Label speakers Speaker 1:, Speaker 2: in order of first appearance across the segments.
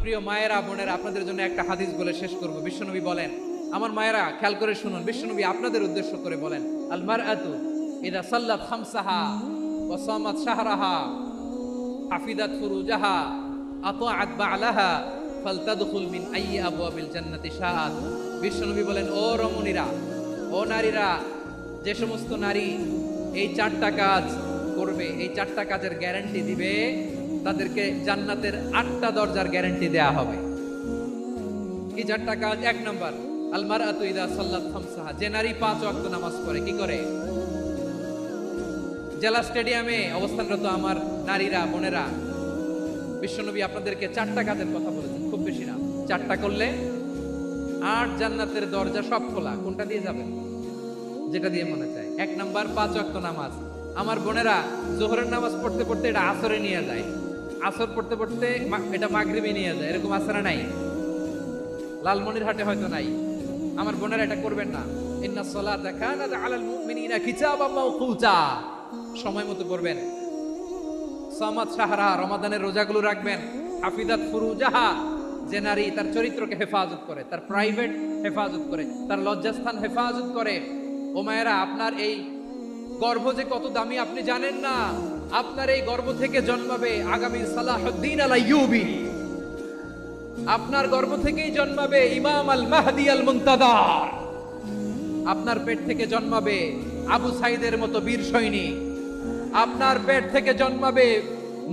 Speaker 1: প্রিয় মায়েরা বোনেরা, আপনাদের জন্য একটা হাদিস বলে শেষ করব। বিশ্বনবী বলেন, আমার মায়েরা খেয়াল করে শুনুন, বিশ্বনবী আপনাদের উদ্দেশ্য করে বলেন, আল মারআতু ইযা সাল্লাত খামসাহা ওয়া সামাত শাহরাহা হাফিজাত ফুরুজাহা আতাআত বা'লাহা ফালতাদখুল মিন আইয়ি আবওয়াবিল জান্নাতি শাআত। বিশ্বনবী বলেন, ও রমণীরা, ও নারীরা, যে সমস্ত নারী এই চারটা কাজ করবে, এই চারটা কাজের গ্যারান্টি দিবে, তাদেরকে জান্নাতের 8টা দরজার গ্যারান্টি দেয়া হবে। এই চারটা কাজ, 1 নাম্বার আল মারআতু ইযা সাল্লাত খামসাহা, যে নারী 5 ওয়াক্ত নামাজ পড়ে। কি করে? জেলা স্টেডিয়ামে অবস্থানরত আমার নারীরা বোনেরা, বিশ্বনবী আপনাদেরকে 4টা কাজের কথা বলেছেন, খুব বেশি না। 4টা করলে 8 জান্নাতের দরজা সব খোলা। কোনটা দিয়ে যাবেন? যেটা দিয়ে মনে চায়। 1 নাম্বার 5 ওয়াক্ত নামাজ। আমার বোনেরা জোহরের নামাজ পড়তে পড়তে এটা আসরে নিয়ে যায়, আসর পড়তে পড়তে এটা মাগরিবে নিয়ে যায়, এরকম আসরে নাই? লালমনিরহাটে হয়তো নাই। আমার বোনেরা এটা করবেন না। ইন্নাস সালাতা কানাত আলাল মুমিনিনা কিতাবাম মাওকুতা, সময় মতো পড়বেন। সামাত শাহরা, রমাদানের রোজাগুলো রাখবেন। হাফিজাত ফুরুজাহা, যে নারী তার চরিত্রকে হেফাজত করে, তার প্রাইভেট হেফাজত করে, তার লজ্জাস্থান হেফাজত করে। ও মায়েরা, আপনার এই গর্ভ যে কত দামি আপনি জানেন না। আপনার এই গর্ভ থেকে জন্মাবে আগামী সালাহুদ্দিন আল আইয়ুবী। আপনার গর্ভ থেকেই জন্মাবে ইমাম আল মাহদি আল মুনতাদার। আপনার পেট থেকে জন্মাবে আবু সাইদের মতো বীর সৈনিক। আপনার পেট থেকে জন্মাবে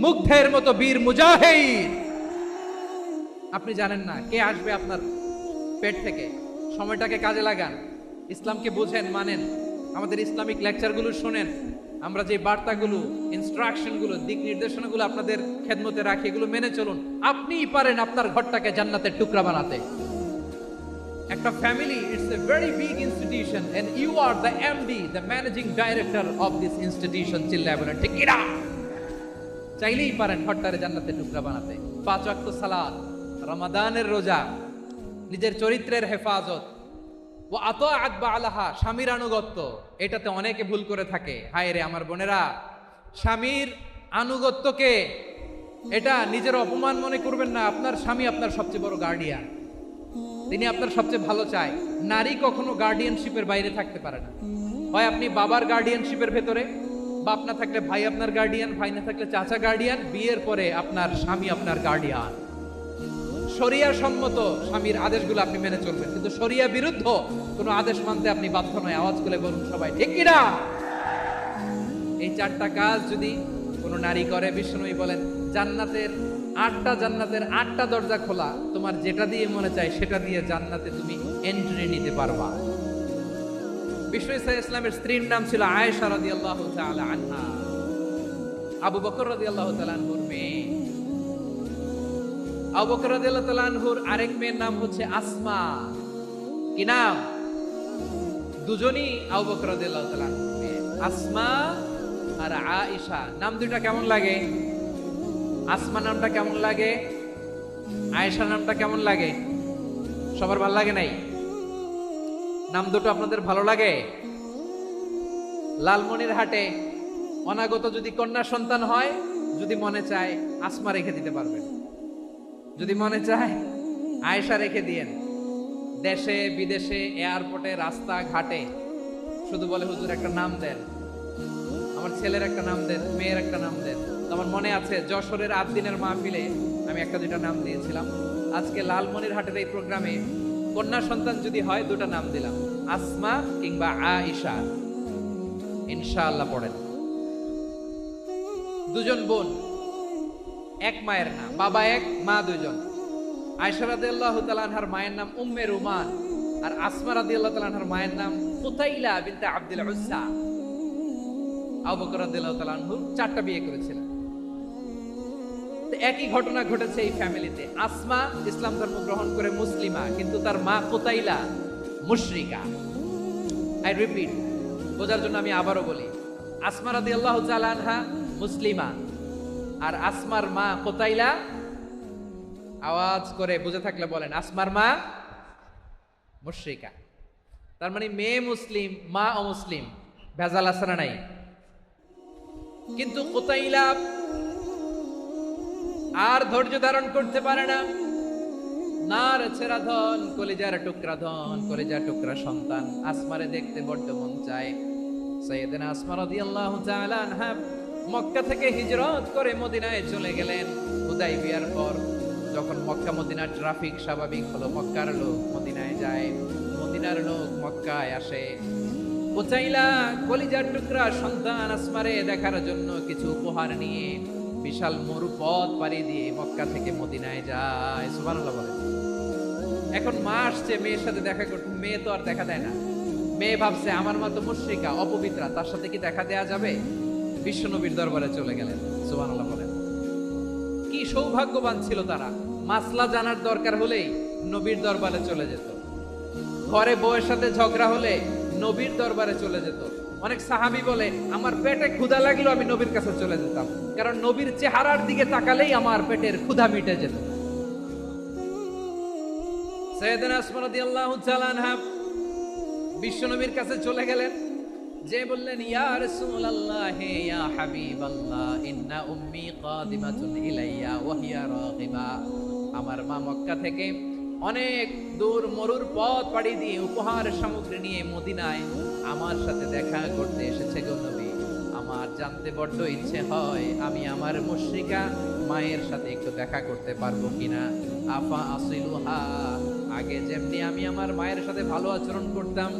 Speaker 1: মুগ্ধের মতো বীর মুজাহিদ। আপনি জানেন না কে আসবে আপনার পেট থেকে। সময়টাকে কাজে লাগান, ইসলামকে বুঝেন, মানেন, আমাদের ইসলামিক লেকচারগুলো শোনেন। আমরা যে বার্তাগুলো, ইনস্ট্রাকশনগুলো, দিক নির্দেশনাগুলো আপনাদের খেদমতে রাখি, এগুলো মেনে চলুন। আপনিই পারেন আপনার ঘরটাকে জান্নাতের টুকরা বানাতে। একটা family, it's a very big institution and you are the MD, the managing director of this institution. চিল্লায় বলেন ঠিক কিনা? চাইলেই পারেন ঘরটারে জান্নাতের টুকরা বানাতে। 5 ওয়াক্ত সালাত, রমাদানের রোজা, নিজের চরিত্রের হেফাজত, ও আতাআত বা'লাহা, স্বামীর আনুগত্য। এটাতে অনেকে ভুল করে থাকে। হায় রে আমার বোনেরা, স্বামীর আনুগত্যকে এটা নিজের অপমান মনে করবেন না। আপনার স্বামী আপনার সবচেয়ে বড় গার্ডিয়ান, তিনি আপনার সবচেয়ে ভালো চায়। নারী কখনো গার্ডিয়ানশিপের বাইরে থাকতে পারে না। হয় আপনি বাবার গার্ডিয়ানশিপের ভেতরে, বাপ না থাকলে ভাই আপনার গার্ডিয়ান, ভাই না থাকলে চাচা গার্ডিয়ান, বিয়ের পরে আপনার স্বামী আপনার গার্ডিয়ান। শরিয়া সম্মত স্বামীর আদেশগুলো আপনি মেনে চলবেন, কিন্তু শরিয়া বিরুদ্ধ কোনো আদেশ মানতে আপনি বাধ্য নয়। আওয়াজ করে বলুন সবাই ঠিক কিনা? এই 4টা কাজ যদি কোনো নারী করে, বিশ্বনবী বলেন জান্নাতের 8টা দরজা খোলা। তোমার যেটা দিয়ে মনে চায় সেটা দিয়ে জান্নাতে তুমি এন্ট্রি নিতে পারবা। বিশ্ব ইসলামের স্ত্রীর নাম ছিল আয়েশা রাদিয়াল্লাহু তাআলা আনহা, আবু বকর রাদিয়াল্লাহু তাআলা আনহুর মেয়ে। আবু বকর রাদিয়াল্লাহু তাআলা আনহুর আরেক মেয়ের নাম হচ্ছে আসমা। কি নাম? দুজনই আবু বকর রাদিয়াল্লাহু তাআলা আনহুর মেয়ে, আসমা আর আয়েশা। নাম দুইটা কেমন লাগে? আসমা নামটা কেমন লাগে? আয়েশা নামটা কেমন লাগে? সবার ভালো লাগে নাই? নাম দুটো আপনাদের ভালো লাগে? লালমনিরহাটে অনাগত যদি কন্যা সন্তান হয়, যদি মনে চায় আসমা রেখে দিতে পারবেন, যদি মনে চায় আয়েশা রেখে দিয়েন। দেশে বিদেশে, এয়ারপোর্টে, রাস্তা ঘাটে শুধু বলে হুজুর একটা নাম দেন, আমার ছেলের একটা নাম দেন, মেয়ের একটা নাম দেন। আমার মনে আছে যশোরের 8 দিনের মাহফিলে আমি 1-2টা নাম দিয়েছিলাম। আজকে লালমনিরহাটের এই প্রোগ্রামে কন্যা সন্তান যদি হয় 2টা নাম দিলাম, আসমা কিংবা আয়েশা। ইনশাআল্লাহ পড়েন। দুজন বোন, এক মায়ের নাম, বাবা এক, মা 2জন। আয়েশা রাদিয়াল্লাহু তাআলা আনহার মায়ের নাম উম্মে রুমান, আর আসমা রাদিয়াল্লাহু তাআলা আনহার মায়ের নাম ফুতাইলা বিনতে আব্দুল উজ্জা। আবু বকর রাদিয়াল্লাহু তাআলা আনহু 4টা বিয়ে করেছিলেন। একই ঘটনা ঘটেছে এই ফ্যামিলিতে। আসমা ইসলাম ধর্ম গ্রহণ করে মুসলিমা, কিন্তু তার মা ফুতাইলা মুশরিকা। আই রিপিট, বোঝার জন্য আমি আবারও বলি, আসমা রাদিয়াল্লাহু তাআলা আনহা মুসলিমা, আর আসমার মা ফুতাইলা, আওয়াজ করে বুঝে থাকলে বলেন, আসমার মা মুশরিকা। তার মানে মেয়ে মুসলিম, মা অমুসলিম। ভেজাল আছে না নাই? কিন্তু কুতাইলা আর ধৈর্য ধারণ করতে পারে না। নার ছেড়া ধন, কলিজার টুকরা ধন, কলিজার টুকরা সন্তান। আসমারে দেখতে বড্ড মন চায়। সাইয়েদনা আসমা রাদিয়াল্লাহু তাআলা আনহা মক্কা থেকে হিজরত করে মদিনায় চলে গেলেন হুদাইবিয়ার পর। যখন মক্কা মদিনার ট্রাফিক স্বাভাবিক হলো, মক্কার লোক মদিনায় যায়, মদিনার লোক মক্কায় আসে। উচাইলা কলিজার টুকরা সন্তান আসমারে দেখার জন্য কিছু উপহার নিয়ে বিশাল মরু পথ পাড়ি দিয়ে মক্কা থেকে মদিনায় যায়। সুবহানাল্লাহ বলে। এখন মা আসছে মেয়ের সাথে দেখা করতে, মেয়ে তো আর দেখা দেয় না। মেয়ে ভাবছে আমার মা তো মুশরিকা, অপবিত্রা, তার সাথে কি দেখা দেয়া যাবে? বিশ্বনবীর দরবারে চলে গেলেন। সুবহানাল্লাহ বলেন। কি সৌভাগ্যবান ছিল তারা, মাসলা জানার দরকার হলেই নবীর দরবারে চলে যেত। ঘরে বউয়ের সাথে ঝগড়া হলে নবীর দরবারে চলে যেত। অনেক সাহাবী বলে আমার পেটে ক্ষুধা লাগলো আমি নবীর কাছে চলে যেতাম, কারণ নবীর চেহারার দিকে তাকালেই আমার পেটের ক্ষুধা মিটে যেত। সাইয়েদনা আসমা রাদিয়াল্লাহু তাআলা আনহা বিশ্বনবীর কাছে চলে গেলেন, যে বললেন ইয়া রাসূলুল্লাহ ইয়া হাবিবাল্লাহ ইন্না উম্মি কাদিমাতুন ইলাইয়া ওয়া হিয়া রাগিবা। আমার মা মক্কা থেকে অনেক দূর মরুর পথ পাড়ি দিয়ে উপহার সামগ্রী নিয়ে মদিনায় আমার সাথে দেখা করতে এসেছে গো নবী। আমার জানতে বড্ড ইচ্ছে হয় আমি আমার মুশরিকা মায়ের সাথে একটু দেখা করতে পারবো কিনা। আফা আসিলুহা, আগে যেমনি আমি আমার মায়ের সাথে ভালো আচরণ করতাম,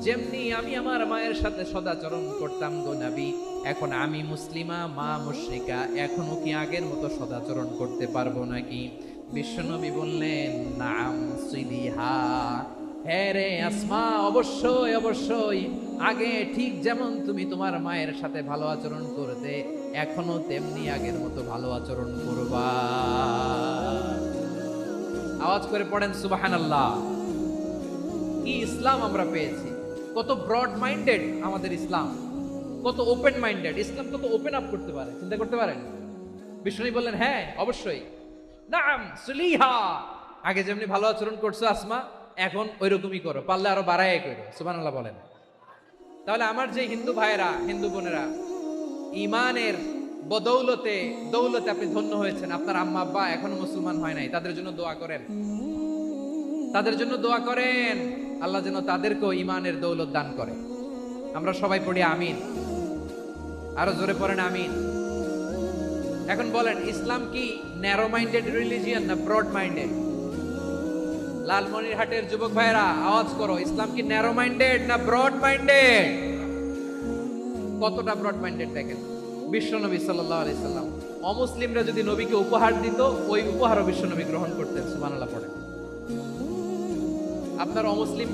Speaker 1: যেমনি আমি আমার মায়ের সাথে সদাচরণ করতাম গো নবী, এখন আমি মুসলিমা মা মুশরিকা, এখনো কি আগের মতো সদাচরণ করতে পারবো নাকি? বিশ্বনবী বললেন নাম সিলিহা, হ্যাঁ রে আসমা, অবশ্যই অবশ্যই, আগে ঠিক যেমন তুমি তোমার মায়ের সাথে ভালো আচরণ করতে, এখনো তেমনি আগের মতো ভালো আচরণ করবা। আওয়াজ করে পড়েন সুবহানাল্লাহ। কি ইসলাম আমরা পেয়েছি! কত ব্রড মাইন্ডেড আমাদের ইসলাম, কত ওপেন মাইন্ডেড ইসলাম, কত ওপেন আপ করতে পারে, চিন্তা করতে পারেন। বিষ্ণু বললেন হ্যাঁ অবশ্যই, নাম সুলিহা, আগে যেমনি ভালো আচরণ করছো আসমা, এখন ওইরকমই করো, পারলে আরো বাড়াই করো। সুবহানাল্লাহ বলেন। তাহলে আমার যে হিন্দু ভাইয়েরা, হিন্দু বোনেরা, ইমানের বদৌলতে দৌলতে আপনি ধন্য হয়েছেন, আপনার আম্মা আব্বা এখনো মুসলমান হয় নাই, তাদের জন্য দোয়া করেন, তাদের জন্য দোয়া করেন, আল্লাহ যেন তাদেরকেও ইমানের দৌলত দান করে। আমরা সবাই পড়ি আমিন, আরো জোরে পড়েন আমিন। এখন বলেন ইসলাম কি ন্যারো মাইন্ডেড রিলিজিয়ান না ব্রড মাইন্ডেড? লালমনিরহাটের যুবক ভাইরা আওয়াজ করো, ইসলাম কি ন্যারো মাইন্ডেড না ব্রড মাইন্ডেড? কতটা ব্রড মাইন্ডেড দেখেন। বিশ্বনবী সাল্লাল্লাহু আলাইহি সাল্লাম অমুসলিমরা যদি নবীকে উপহার দিত, ওই উপহারও বিশ্বনবী গ্রহণ করতেন। সুবহানাল্লাহ পড়েন। আপনার অমুসলিম